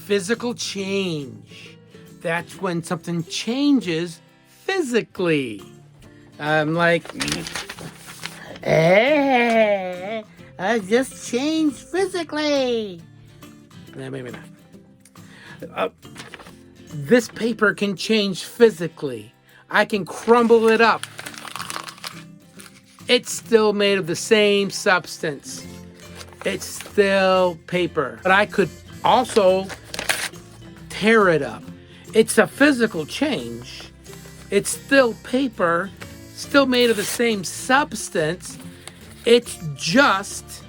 physical change. That's when something changes physically. Like, I just changed physically. No, maybe not. This paper can change physically. I can crumble it up. It's still made of the same substance. It's still paper. But I could also tear it up. It's a physical change. It's still paper, still made of the same substance. It's just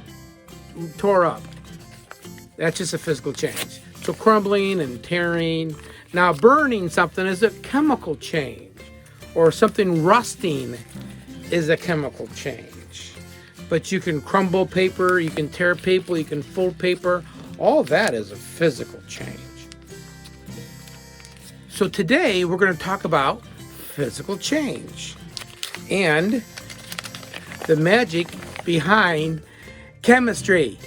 tore up. That's just a physical change. So crumbling and tearing. Now burning something is a chemical change, or something rusting is a chemical change. But you can crumble paper, you can tear paper, you can fold paper. All that is a physical change. So today we're going to talk about physical change and the magic behind chemistry.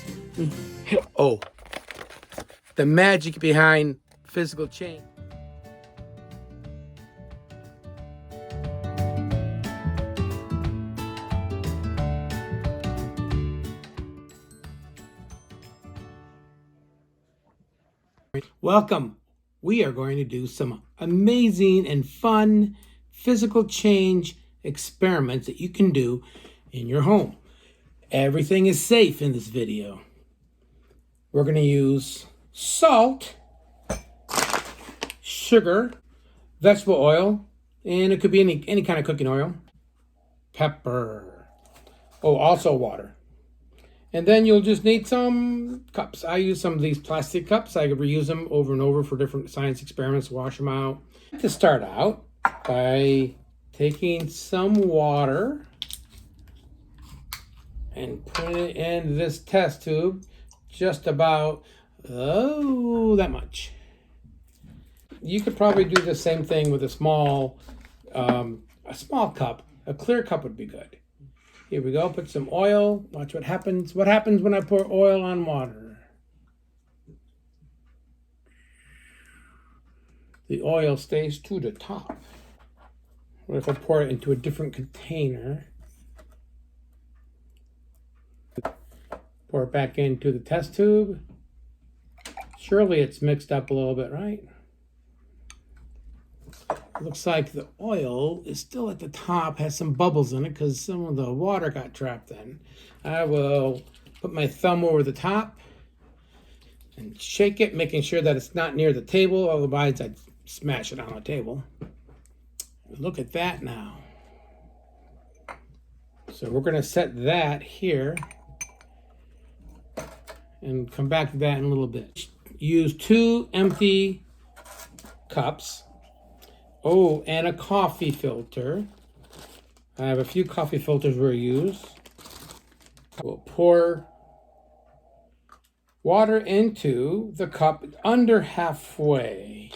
Oh, the magic behind physical change. Welcome. We are going to do some amazing and fun physical change experiments that you can do in your home. Everything is safe in this video. We're going to use salt, sugar, vegetable oil, and it could be any kind of cooking oil, pepper, also water. And then you'll just need some cups. I use some of these plastic cups. I could reuse them over and over for different science experiments, wash them out. To start out by taking some water and putting it in this test tube, just about, that much. You could probably do the same thing with a small cup. A clear cup would be good. Here we go, put some oil. Watch what happens. What happens when I pour oil on water? The oil stays to the top. What if I pour it into a different container? Pour it back into the test tube. Surely it's mixed up a little bit, right? Looks like the oil is still at the top, has some bubbles in it because some of the water got trapped in. I will put my thumb over the top and shake it, making sure that it's not near the table, otherwise I'd smash it on the table. Look at that now. So we're going to set that here and come back to that in a little bit. Use 2 empty cups. Oh, and a coffee filter. I have a few coffee filters we'll use. We'll pour water into the cup under halfway.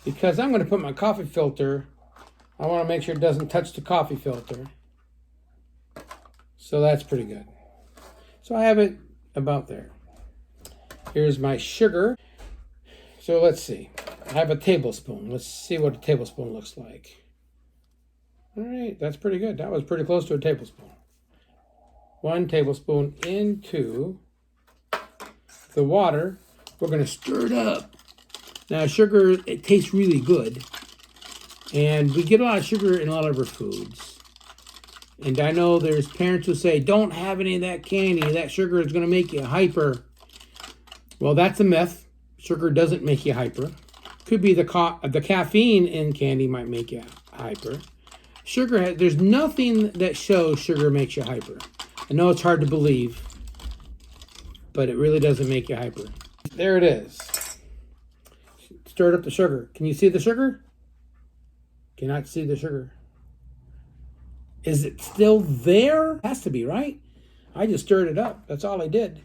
Because I'm going to put my coffee filter, I want to make sure it doesn't touch the coffee filter. So that's pretty good. So I have it about there. Here's my sugar. So let's see. I have a tablespoon. Let's see what a tablespoon looks like. All right, that's pretty good. That was pretty close to a tablespoon. 1 tablespoon into the water. We're going to stir it up. Now, sugar, it tastes really good. And we get a lot of sugar in a lot of our foods. And I know there's parents who say, don't have any of that candy. That sugar is going to make you hyper. Well, that's a myth. Sugar doesn't make you hyper. Could be the caffeine in candy might make you hyper. Sugar, there's nothing that shows sugar makes you hyper. I know it's hard to believe, but it really doesn't make you hyper. There it is. Stirred up the sugar. Can you see the sugar? Cannot see the sugar. Is it still there? Has to be, right? I just stirred it up. That's all I did.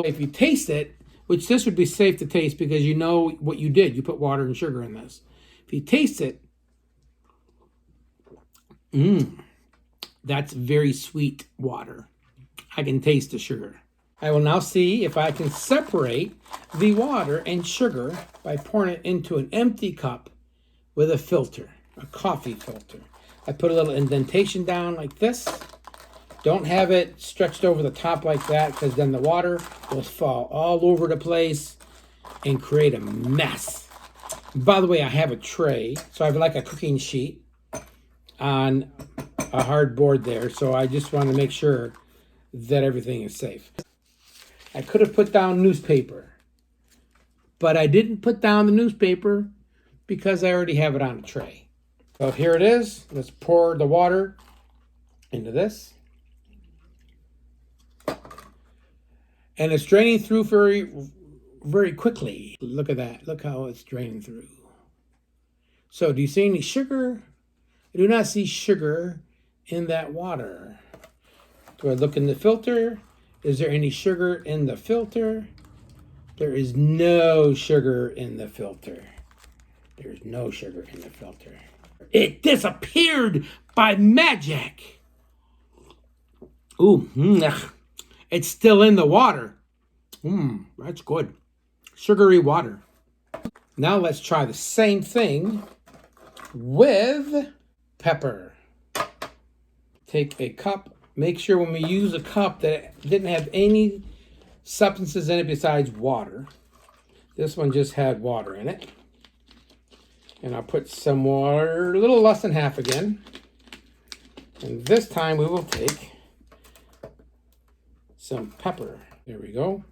If you taste it, which this would be safe to taste because you know what you did. You put water and sugar in this. If you taste it, that's very sweet water. I can taste the sugar. I will now see if I can separate the water and sugar by pouring it into an empty cup with a filter, a coffee filter. I put a little indentation down like this. Don't have it stretched over the top like that, because then the water will fall all over the place and create a mess. By the way, I have a tray, so I have like a cooking sheet on a hard board there, so I just want to make sure that everything is safe. I could have put down newspaper, but I didn't put down the newspaper because I already have it on a tray. So here it is. Let's pour the water into this. And it's draining through very, very quickly. Look at that. Look how it's draining through. So do you see any sugar? I do not see sugar in that water. Do I look in the filter? Is there any sugar in the filter? There is no sugar in the filter. There's no sugar in the filter. It disappeared by magic. Ooh, it's still in the water. That's good. Sugary water. Now let's try the same thing with pepper. Take a cup. Make sure when we use a cup that it didn't have any substances in it besides water. This one just had water in it. And I'll put some water, a little less than half again. And this time we will take some pepper. There we go.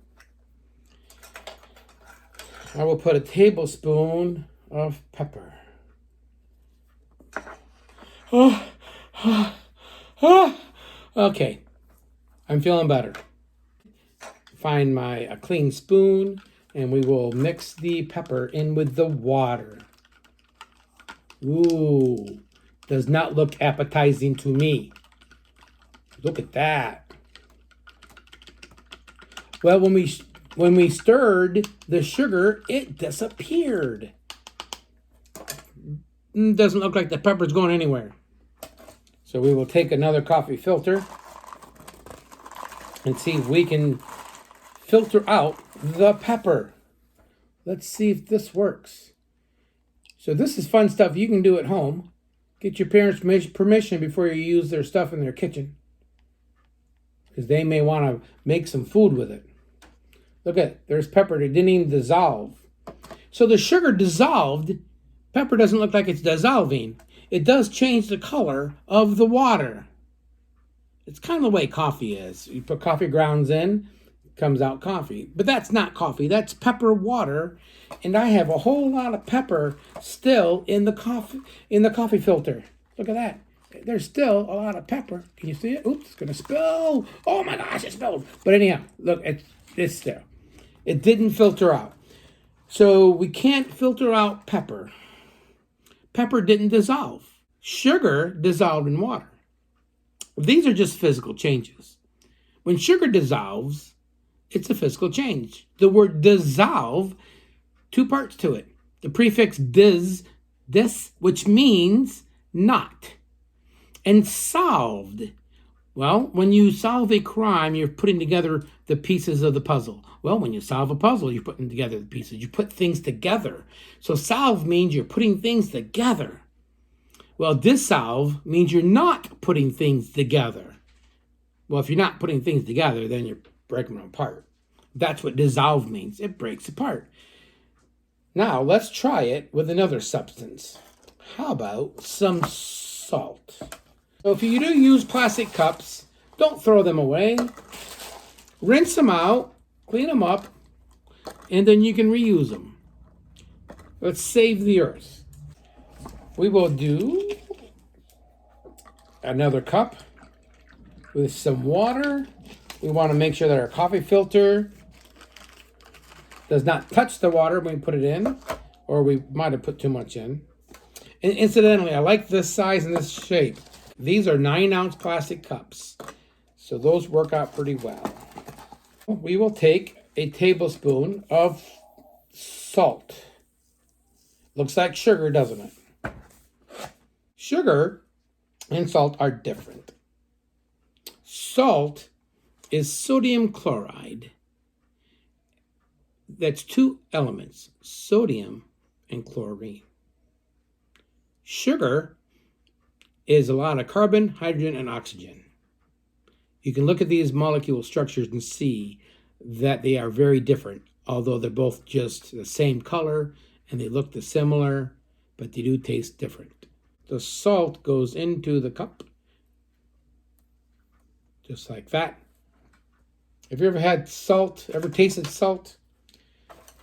I will put a tablespoon of pepper. Okay, I'm feeling better. Find a clean spoon, and we will mix the pepper in with the water. Ooh, does not look appetizing to me. Look at that. Well, when we stirred the sugar, it disappeared. Doesn't look like the pepper's going anywhere. So we will take another coffee filter and see if we can filter out the pepper. Let's see if this works. So this is fun stuff you can do at home. Get your parents' permission before you use their stuff in their kitchen, because they may want to make some food with it. Look at it. There's pepper that didn't even dissolve. So the sugar dissolved. Pepper doesn't look like it's dissolving. It does change the color of the water. It's kind of the way coffee is. You put coffee grounds in, comes out coffee. But that's not coffee. That's pepper water. And I have a whole lot of pepper still in the coffee filter. Look at that. There's still a lot of pepper. Can you see it? Oops, it's going to spill. Oh my gosh, it spilled. But anyhow, look, it's there. It didn't filter out. So we can't filter out pepper. Pepper didn't dissolve. Sugar dissolved in water. These are just physical changes. When sugar dissolves, it's a physical change. The word dissolve, two parts to it. The prefix dis, which means not. And solved. Well, when you solve a crime, you're putting together the pieces of the puzzle. Well, when you solve a puzzle, you're putting together the pieces. You put things together. So solve means you're putting things together. Well, dissolve means you're not putting things together. Well, if you're not putting things together, then you're breaking them apart. That's what dissolve means. It breaks apart. Now, let's try it with another substance. How about some salt? So if you do use plastic cups, don't throw them away. Rinse them out, clean them up, and then you can reuse them. Let's save the earth. We will do another cup with some water. We want to make sure that our coffee filter does not touch the water when we put it in, or we might have put too much in. And incidentally, I like this size and this shape. These are 9-ounce plastic cups, so those work out pretty well. We will take a tablespoon of salt. Looks like sugar, doesn't it? Sugar and salt are different. Salt is sodium chloride. That's two elements, sodium and chlorine. Sugar is a lot of carbon, hydrogen, and oxygen. You can look at these molecule structures and see that they are very different, although they're both just the same color and they look similar, but they do taste different. The salt goes into the cup, just like that. Have you ever had salt, ever tasted salt?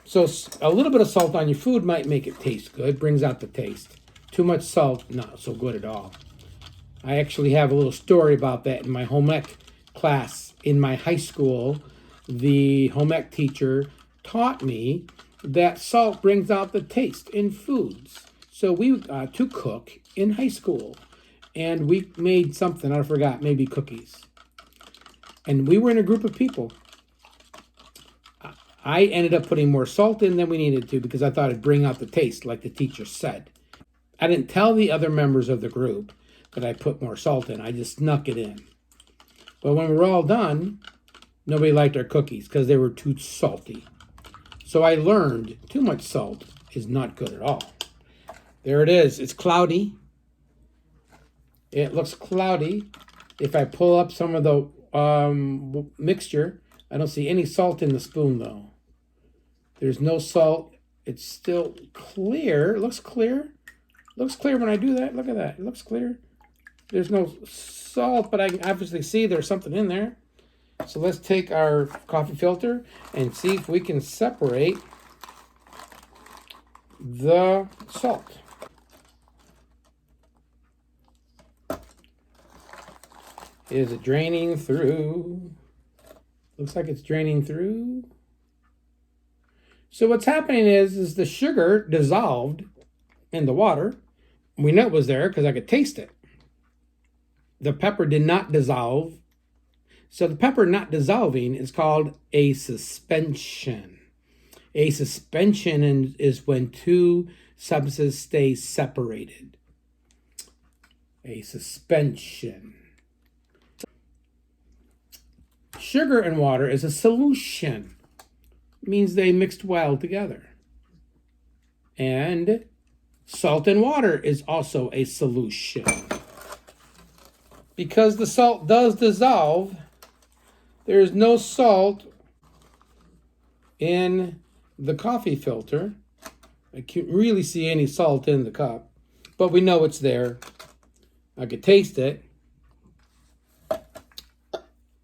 So a little bit of salt on your food might make it taste good, brings out the taste. Too much salt, not so good at all. I actually have a little story about that in my home ec class. In my high school, the home ec teacher taught me that salt brings out the taste in foods. So we got to cook in high school, and we made something, I forgot, maybe cookies. And we were in a group of people. I ended up putting more salt in than we needed to because I thought it'd bring out the taste, like the teacher said. I didn't tell the other members of the group that I put more salt in. I just snuck it in. But when we were all done, nobody liked our cookies because they were too salty. So I learned too much salt is not good at all. There it is. It's cloudy. It looks cloudy. If I pull up some of the mixture, I don't see any salt in the spoon, though. There's no salt. It's still clear. It looks clear. It looks clear when I do that. Look at that. It looks clear. There's no salt, but I can obviously see there's something in there. So let's take our coffee filter and see if we can separate the salt. Is it draining through? Looks like it's draining through. So what's happening is the sugar dissolved in the water. We know it was there because I could taste it. The pepper did not dissolve. So the pepper not dissolving is called a suspension. A suspension is when two substances stay separated. A suspension. Sugar and water is a solution. It means they mixed well together. And salt and water is also a solution. Because the salt does dissolve, there is no salt in the coffee filter. I can't really see any salt in the cup, but we know it's there. I could taste it.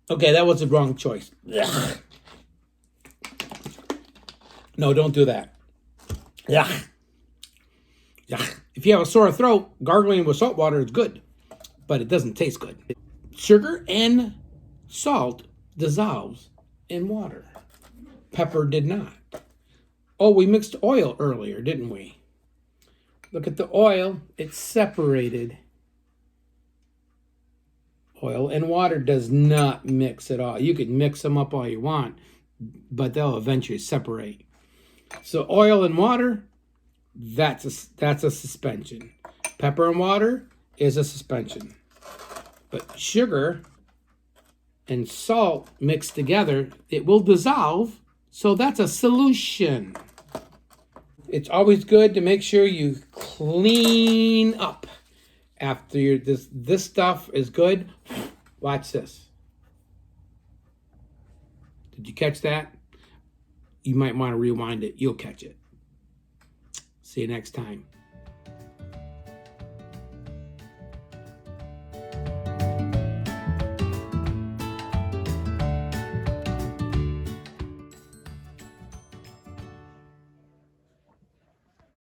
Okay, that was the wrong choice. Ugh. No, don't do that. Ugh. Ugh. If you have a sore throat, gargling with salt water is good, but it doesn't taste good. Sugar and salt dissolves in water. Pepper did not. Oh, we mixed oil earlier, didn't we? Look at the oil. It's separated. Oil and water does not mix at all. You can mix them up all you want, but they'll eventually separate. So oil and water, that's a suspension. Pepper and water is a suspension. But sugar and salt mixed together, it will dissolve. So that's a solution. It's always good to make sure you clean up after this stuff is good. Watch this. Did you catch that? You might want to rewind it. You'll catch it. See you next time.